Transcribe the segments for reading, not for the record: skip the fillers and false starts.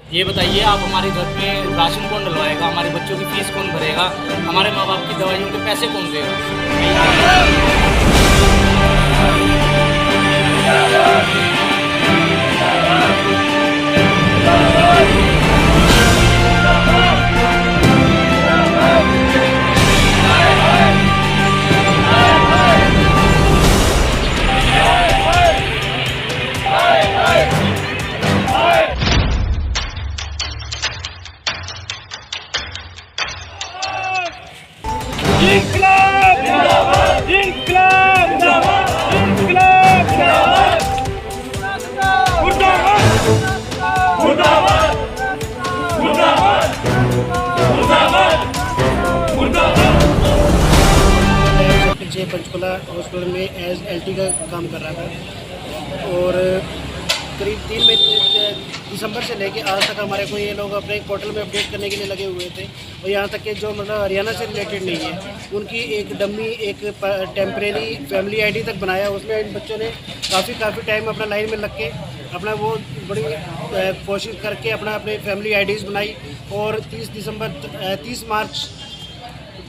ये बताइए, आप हमारे घर पे राशन कौन डलवाएगा, हमारे बच्चों की फीस कौन भरेगा, हमारे माँ बाप की दवाइयों के पैसे कौन देगा? İnkılap! İnkılap! İnkılap! Burada var! Burada var! Burada var! Burada var! Burada var! पीछे पंचकुला हॉस्पिटल में एज एलटी का काम कर रहा था और करीब 3 महीने दिसंबर से लेके आज तक हमारे को ये लोग अपने पोर्टल में अपडेट करने के लिए लगे हुए थे। और यहाँ तक कि जो मतलब हरियाणा से रिलेटेड नहीं है उनकी एक डमी एक टेम्परेरी फैमिली आईडी तक बनाया। उसमें इन बच्चों ने काफ़ी टाइम अपना लाइन में लग के अपना वो बड़ी कोशिश करके अपनी फैमिली आईडीज़ बनाई और 30 मार्च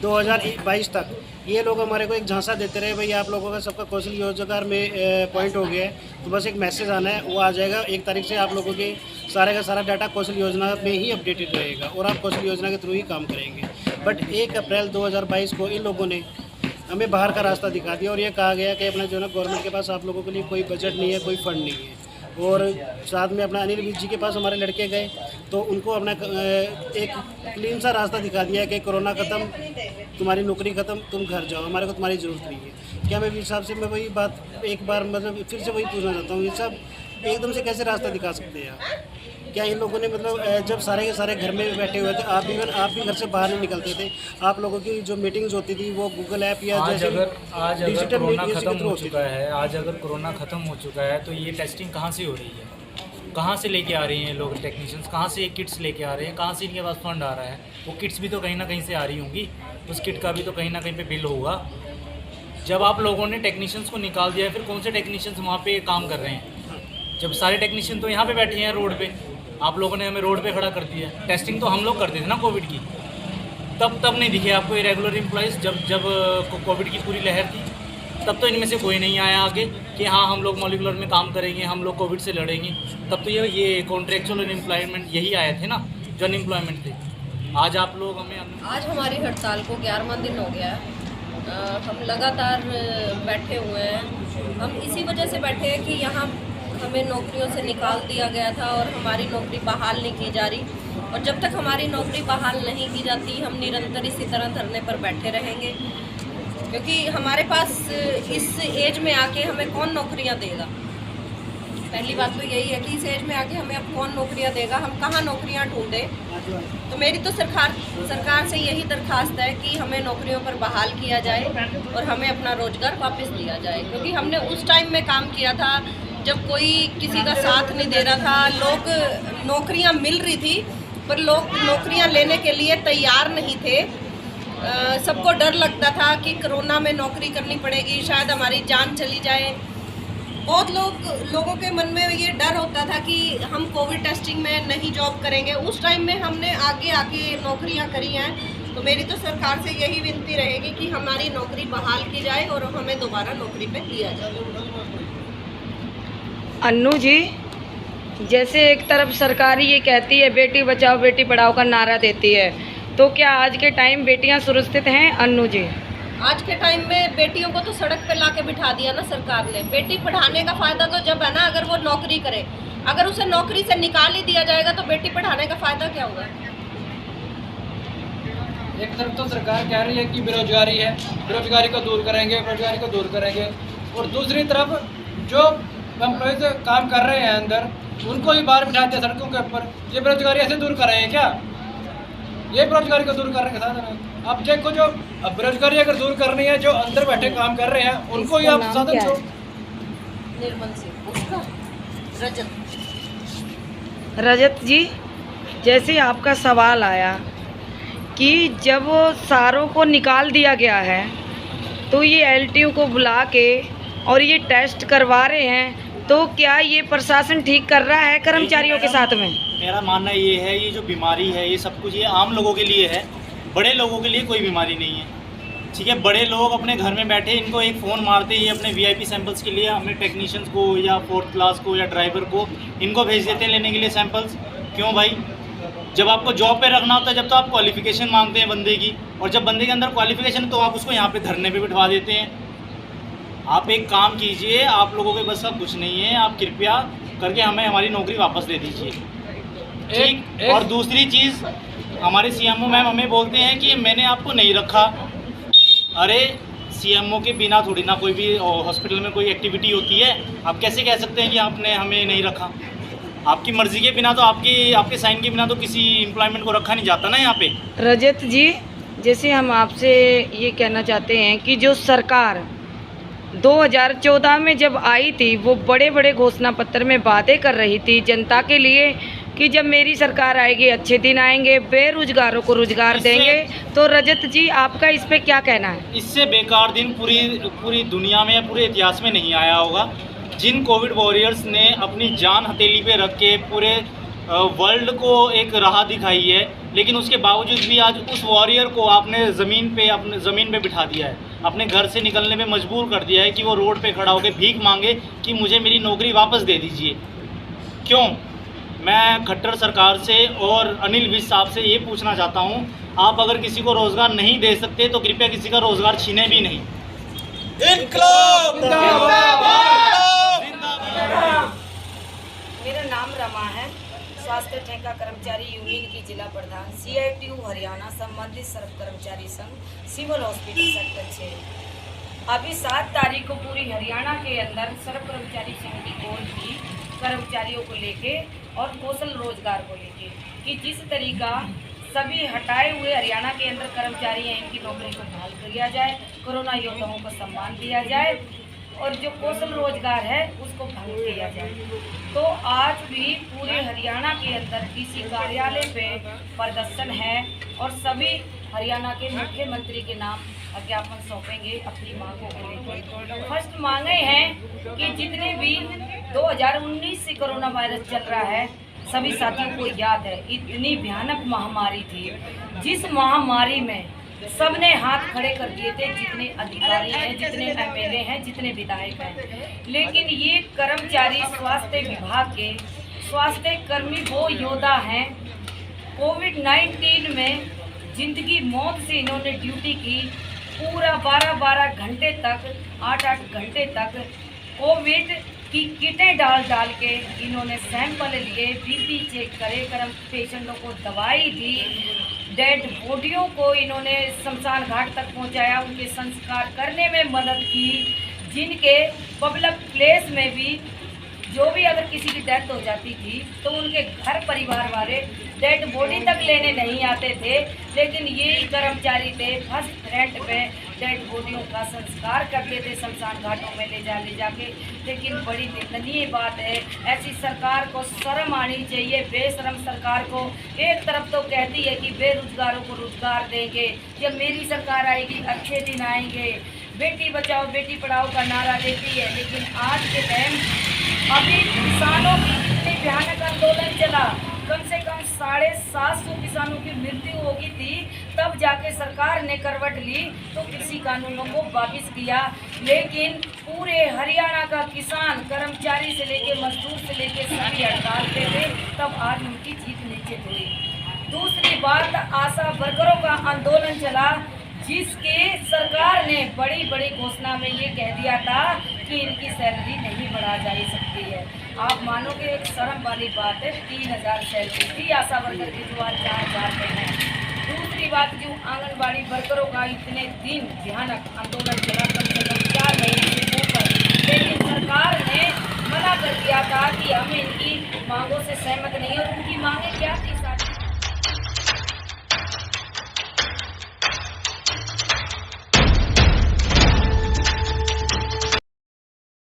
2022 तक ये लोग हमारे को एक झांसा देते रहे, भाई आप लोगों का सबका कौशल योजगार में पॉइंट हो गया है, तो बस एक मैसेज आना है, वो आ जाएगा 1 तारीख से आप लोगों के सारे का सारा डाटा कौशल योजना में ही अपडेटेड रहेगा और आप कौशल योजना के थ्रू ही काम करेंगे। बट 1 अप्रैल 2022 को इन लोगों ने हमें बाहर का रास्ता दिखा दिया और ये कहा गया कि अपना जो है ना गवर्नमेंट के पास आप लोगों के लिए कोई बजट नहीं है, कोई फंड नहीं है। और साथ में अपना अनिल विज जी के पास हमारे लड़के गए तो उनको अपना एक क्लीन सा रास्ता दिखा दिया कि कोरोना ख़त्म, तुम्हारी नौकरी ख़त्म, तुम घर जाओ, हमारे को तुम्हारी ज़रूरत नहीं है। क्या मैं वीर साहब से मैं वही बात एक बार मतलब फिर से वही पूछना चाहता हूँ, वीर साहब एकदम से कैसे रास्ता दिखा सकते हैं आप? क्या इन लोगों ने मतलब जब सारे के सारे घर में बैठे हुए थे, आप भी घर से बाहर नहीं निकलते थे, आप लोगों की जो मीटिंग्स होती थी वो गूगल ऐप या आज जैसे अगर डिजिटल कोरोना मीडिया ख़त्म हो होती चुका थी। है, आज अगर कोरोना ख़त्म हो चुका है तो ये टेस्टिंग कहाँ से हो रही है? कहाँ से लेके आ रही हैं लोग टेक्नीशियंस, कहाँ से ये किट्स लेके आ रहे हैं, कहाँ से इनके पास फंड आ रहा है? वो किट्स भी तो कहीं ना कहीं से आ रही होंगी, उस किट का भी तो कहीं ना कहीं पे बिल होगा। जब आप लोगों ने टेक्नीशियंस को निकाल दिया है, फिर कौन से टेक्नीशियंस वहाँ पे काम कर रहे हैं? जब सारे टेक्नीशियन तो यहाँ पे बैठे हैं रोड पे, आप लोगों ने हमें रोड पे खड़ा कर दिया। टेस्टिंग तो हम लोग करते थे ना कोविड की, तब नहीं दिखे आपको ये रेगुलर एम्प्लॉइज़? जब कोविड की पूरी लहर थी तब तो इनमें से कोई नहीं आया आगे कि हाँ हम लोग मॉलिकुलर में काम करेंगे, हम लोग कोविड से लड़ेंगे। तब तो ये कॉन्ट्रेक्चुअल अनएम्प्लॉयमेंट यही आए थे ना, जो अनएम्प्लॉयमेंट थे। आज आप लोग हमें आज हमारी हड़ताल को 11वां दिन हो गया है। हम लगातार बैठे हुए हैं। हम इसी वजह से बैठे हैं कि यहाँ हमें नौकरियों से निकाल दिया गया था और हमारी नौकरी बहाल नहीं की जा रही। और जब तक हमारी नौकरी बहाल नहीं की जाती हम निरंतर इसी तरह धरने पर बैठे रहेंगे, क्योंकि हमारे पास इस एज में आके हमें कौन नौकरियां देगा। पहली बात तो यही है कि इस एज में आके हमें अब कौन नौकरियां देगा, हम कहाँ नौकरियां ढूंढें। तो मेरी तो सरकार से यही दरखास्त है कि हमें नौकरियों पर बहाल किया जाए और हमें अपना रोजगार वापस दिया जाए, क्योंकि हमने उस टाइम में काम किया था जब कोई किसी का साथ नहीं दे रहा था। लोग नौकरियां मिल रही थी पर लोग नौकरियां लेने के लिए तैयार नहीं थे। सबको डर लगता था कि कोरोना में नौकरी करनी पड़ेगी, शायद हमारी जान चली जाए। बहुत लोगों के मन में ये डर होता था कि हम कोविड टेस्टिंग में नहीं जॉब करेंगे। उस टाइम में हमने आगे आके नौकरियां करी हैं। तो मेरी तो सरकार से यही विनती रहेगी कि हमारी नौकरी बहाल की जाए और हमें दोबारा नौकरी पे लिया जाए। अन्नू जी, जैसे एक तरफ सरकार ये कहती है बेटी बचाओ बेटी पढ़ाओ का नारा देती है, तो क्या आज के टाइम बेटियां सुरक्षित हैं अन्नू जी? आज के टाइम में बेटियों को तो सड़क पे लाके बिठा दिया ना सरकार ने। बेटी पढ़ाने का फायदा तो जब है ना अगर वो नौकरी करे, अगर उसे नौकरी से निकाल ही दिया जाएगा तो बेटी पढ़ाने का फायदा क्या हुआ? एक तरफ तो सरकार कह रही है कि बेरोजगारी है, बेरोजगारी को दूर करेंगे, बेरोजगारी को दूर करेंगे, और दूसरी तरफ जो एम्प्लॉयज काम कर रहे हैं अंदर उनको ही बाहर बिठाते हैं सड़कों के ऊपर। ये बेरोजगारी ऐसे दूर कर रहे हैं क्या? ये बेरोजगारी को दूर करने के साधन है। अब देखो, जो बेरोजगारी अगर दूर करनी है, जो अंदर बैठे काम कर रहे हैं उनको ही आप साधन छोड़। निर्मल सिंह, उसका रजत जी, जैसे आपका सवाल आया कि जब सारों को निकाल दिया गया है तो ये एलटीयू को बुला के और ये टेस्ट करवा रहे हैं, तो क्या ये प्रशासन ठीक कर रहा है कर्मचारियों के साथ में? मेरा मानना ये है, ये जो बीमारी है ये सब कुछ ये आम लोगों के लिए है, बड़े लोगों के लिए कोई बीमारी नहीं है। ठीक है, बड़े लोग अपने घर में बैठे इनको एक फ़ोन मारते ही अपने वीआईपी सैंपल्स के लिए अपने टेक्नीशियंस को या 4th क्लास को या ड्राइवर को इनको भेज देते हैं लेने के लिए सैंपल्स। क्यों भाई? जब आपको जॉब पे रखना होता है जब तो आप क्वालिफ़िकेशन मांगते हैं बंदे की, और जब बंदे के अंदर क्वालिफ़िकेशन है तो आप उसको यहाँ पे धरने पे बिठवा देते हैं। आप एक काम कीजिए, आप लोगों के बस का कुछ नहीं है, आप कृपया करके हमें हमारी नौकरी वापस दे दीजिए। ठीक। और दूसरी चीज़, हमारे सीएमओ मैम हमें बोलते हैं कि मैंने आपको नहीं रखा। अरे सीएमओ के बिना थोड़ी ना कोई भी हॉस्पिटल में कोई एक्टिविटी होती है। आप कैसे कह सकते हैं कि आपने हमें नहीं रखा? आपकी मर्ज़ी के बिना तो आपके साइन के बिना तो किसी एम्प्लॉयमेंट को रखा नहीं जाता ना यहाँ पे। रजत जी, जैसे हम आपसे ये कहना चाहते हैं कि जो सरकार 2014 में जब आई थी वो बड़े बड़े घोषणा पत्र में बातें कर रही थी जनता के लिए कि जब मेरी सरकार आएगी अच्छे दिन आएंगे, बेरोजगारों को रोजगार देंगे। तो रजत जी, आपका इस पे क्या कहना है? इससे बेकार दिन पूरी दुनिया में या पूरे इतिहास में नहीं आया होगा। जिन कोविड वॉरियर्स ने अपनी जान हथेली पे रख के पूरे वर्ल्ड को एक राह दिखाई है, लेकिन उसके बावजूद भी आज उस वॉरियर को आपने ज़मीन पे बिठा दिया है, अपने घर से निकलने में मजबूर कर दिया है कि वो रोड पे खड़ा होकर भीख मांगे कि मुझे मेरी नौकरी वापस दे दीजिए। क्यों? मैं खट्टर सरकार से और अनिल विज साहब से ये पूछना चाहता हूँ, आप अगर किसी को रोज़गार नहीं दे सकते तो कृपया किसी का रोज़गार छीने भी नहीं। इनकलाब मेरा नाम रमा है, स्वास्थ्य ठेका कर्मचारी यूनियन की जिला प्रधान, CITU हरियाणा संबंधित सर्व कर्मचारी संघ, सिविल हॉस्पिटल सेक्टर 6। अभी 7 तारीख को पूरी हरियाणा के अंदर सर्व कर्मचारी संघ की कॉल थी कर्मचारियों को लेके और कौशल रोजगार को लेके कि जिस तरीका सभी हटाए हुए हरियाणा के अंदर कर्मचारी हैं इनकी नौकरी को बहाल किया जाए, कोरोना योद्धाओं को सम्मान दिया जाए और जो कौशल रोजगार है उसको भंग किया जाए। तो आज भी पूरे हरियाणा के अंदर किसी कार्यालय पे प्रदर्शन है और सभी हरियाणा के मुख्यमंत्री के नाम ज्ञापन सौंपेंगे अपनी मांगों को लेकर। फर्स्ट मांगे हैं कि जितने भी 2019 से कोरोना वायरस चल रहा है, सभी साथियों को याद है इतनी भयानक महामारी थी, जिस महामारी में सबने हाथ खड़े कर दिए थे, जितने अधिकारी हैं, जितने MLA हैं, जितने विधायक हैं। लेकिन ये कर्मचारी स्वास्थ्य विभाग के स्वास्थ्य कर्मी वो योद्धा हैं, कोविड-19 में जिंदगी मौत से इन्होंने ड्यूटी की, पूरा 12-12 घंटे तक 8-8 घंटे तक कोविड की किटें डाल के इन्होंने सैंपल लिए, BP चेक करे, पेशेंटों को दवाई दी, डेड बॉडियों को इन्होंने शमशान घाट तक पहुंचाया, उनके संस्कार करने में मदद की। जिनके पब्लिक प्लेस में भी जो भी अगर किसी की डेथ हो जाती थी तो उनके घर परिवार वाले डेड बॉडी तक लेने नहीं आते थे, लेकिन ये कर्मचारी थे फर्स्ट रेंट पे डेड बॉडियों का संस्कार करते थे शमशान घाटों में ले जाके। लेकिन बड़ी निंदनीय बात है, ऐसी सरकार को शर्म आनी चाहिए। बेशरम सरकार को एक तरफ तो कहती है कि बेरोजगारों को रोजगार देंगे, जब मेरी सरकार आएगी अच्छे दिन आएंगे, बेटी बचाओ बेटी पढ़ाओ का नारा देती है, लेकिन आज के टाइम अभी किसानों की इतनी भयानक आंदोलन चला, कम से कम 750 किसानों की मृत्यु हो गई थी, तब जाके सरकार ने करवट ली तो कृषि कानूनों को वापस किया। लेकिन पूरे हरियाणा का किसान कर्मचारी से लेके मजदूर से लेके सभी हड़ताल पे थे, तब आज उनकी जीत निश्चित हुई। दूसरी बात, आशा वर्करों का आंदोलन चला, जिसके सरकार ने बड़ी बड़ी घोषणा में ये कह दिया था कि इनकी सैलरी नहीं बढ़ा जा सकती है। आप मानोगे एक शर्म वाली बात है, 3000 सैलरी थी आशा वर्कर की, जो आज 4000 पे है। दूसरी बात, जो आंगनबाड़ी वर्करों का इतने दिन भयानक आंदोलन चला, कम से कम 4 महीने से ऊपर, लेकिन सरकार ने मना कर दिया था कि हम इनकी मांगों से सहमत नहीं। और उनकी मांगें क्या थी?